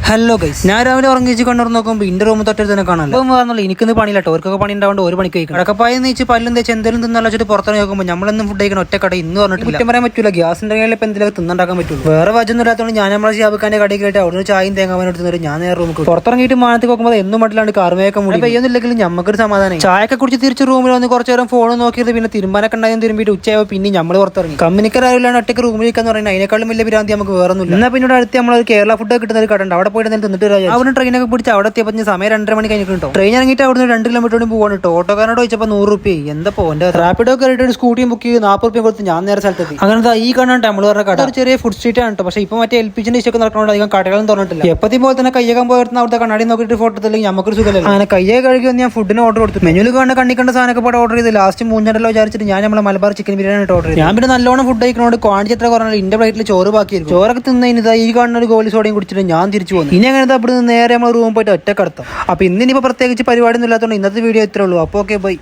Hello guys, ഞാൻ രാവിലെ ഉറങ്ങിച്ച് കണ്ണൂർ നോക്കുമ്പോൾ ഇന്റെ റൂം തൊട്ടടുത്ത് തന്നെ കാണാൻ പറഞ്ഞല്ലോ. എനിക്കൊന്ന് പണിയില്ല, ഓർക്കൊക്കെ പണി ഉണ്ടാവുകൊണ്ട് ഒരു പണിക്ക് കഴിക്കണം. കടക്കപ്പായ നീച്ച് പല്ലും തേച്ച് എന്തെങ്കിലും തിന്നാലും വെച്ചിട്ട് പുറത്തിറങ്ങി നോക്കുമ്പോൾ നമ്മളെന്നും ഫുഡ് കഴിക്കണം ഒറ്റ കട ഇന്ന് പറഞ്ഞിട്ട് കുറ്റം പറയാൻ പറ്റില്ല. ഗ്യാസ് ഉണ്ടെങ്കിൽ ഇപ്പം എന്തെങ്കിലും തിന്നുണ്ടാക്കാൻ പറ്റുള്ളൂ. വേറെ വജൊന്നും ഇല്ലാത്തതുകൊണ്ട് ഞാൻ നമ്മളെ ഷാബിക്കാന്റെ കടയിൽ കേട്ട് അവിടെ ചായയും തേങ്ങാൻ എടുത്തിട്ട് ഞാൻ നേരെ റൂമിൽ പുറത്തിറങ്ങിയിട്ട് മാനത്ത് നോക്കുമ്പോൾ എന്നും മട്ടിലാണ് കാർമയൊക്കെ മുടി പെയ്യൊന്നുമില്ലെങ്കിലും നമുക്കൊരു സമാധാനം. ചായക്കെ കുടിച്ച് തിരിച്ച് റൂമിൽ വന്ന് കുറച്ച് നേരം ഫോൺ നോക്കിയത് പിന്നെ തിരുമ്പാനൊക്കെ ഉണ്ടായും തിരുമ്പിട്ട് ഉച്ചയാവും പിന്നെ നമ്മൾ പുറത്തിറങ്ങി. കമ്പനിക്കാരായാലും ഒറ്റയ്ക്ക് റൂമിൽ നിൽക്കാന്ന് പറയുന്നത് അതിനേക്കാളും വലിയ ഭ്രാന്തി നമുക്ക് വേറൊന്നുമില്ല. എന്നാൽ പിന്നെ അടുത്ത് നമ്മൾ കേരള ഫുഡ് കിട്ടുന്ന ഒരു കട ഉണ്ട്, അവിടെ പോയിട്ട് തിന്നിട്ട് അവിടെ ട്രെയിനൊക്കെ പിടിച്ച് അവിടെ എത്തിയപ്പോൾ സമയം 2:30 മണി കഴിഞ്ഞിട്ടുണ്ടോ. ട്രെയിൻ ഇറങ്ങിയിട്ട് അവിടെ 2 കിലോമീറ്റർ പോകാൻ കേട്ടോ. ഓട്ടോക്കാരോട് ചോദിച്ചപ്പോൾ 100 രൂപ. എന്താ പോന്റെ റാപ്പിഡോ കയറിയിട്ട് സ്കൂട്ടിയും ബുക്ക് ചെയ്ത് 40 രൂപ കൊടുത്ത് ഞാൻ നേരെ സ്ഥലത്തെത്തി. അങ്ങനത്തെ ഈ കാണാൻ നമ്മൾ പറഞ്ഞ കട ഒരു ചെറിയ ഫുഡ് സ്ട്രീറ്റ് ആണ് കേട്ടോ. പക്ഷേ ഇപ്പൊ മറ്റേ LPG ഇഷ്ടമൊക്കെ നടക്കണോണ്ട് അധികം കടകളും തുറന്നിട്ടില്ല. എപ്പത്തി പോലെ തന്നെ കയ്യകം പോയിരുന്ന അവിടുത്തെ കണ്ണാടി നോക്കിയിട്ട് ഫോട്ടോ എടുത്തില്ലെങ്കിൽ നമുക്കൊരു സുഖമല്ല. അങ്ങനെ കയ്യെ കഴുകി ഞാൻ ഫുഡിന് ഓർഡർ കൊടുത്തു. മെനുവിൽ കണ്ട കണ്ണിക്കണ്ട സാധനമൊക്കെ പോയി ഓർഡർ ചെയ്ത് ലാസ്റ്റ് 300 വിചാരിച്ചിട്ട് ഞാൻ നമ്മളെ മലബാർ ചിക്കൻ ബിരിയാണി ഓർഡർ ചെയ്തു. ഞാൻ പിന്നെ നല്ലോണം ഫുഡ് കഴിക്കണോണ്ട് ക്വാണ്ടിറ്റി എത്ര കുറഞ്ഞാൽ ഇന്റെ പ്ലേറ്റിൽ ചോറ് ബാക്കിയായിരുന്നു. ചോറൊക്കെ തിന്നതിന് ഈ കാണുന്ന ഒരു ഗോലി സോഡയും കുടിച്ചിട്ട് ഞാൻ തിരിച്ചു പോകുന്നു. ഇനി അങ്ങനെ അവിടെ നിന്ന് നേരെ നമ്മൾ റൂം പോയിട്ട് ഒറ്റ കടത്താം. അപ്പൊ ഇന്നിപ്പോ പ്രത്യേകിച്ച് പരിപാടി ഒന്നും ഇല്ലാത്തതുകൊണ്ട് ഇന്നത്തെ വീഡിയോ ഇത്രേ ഉള്ളൂ. അപ്പോൾ ഓക്കെ, ബൈ.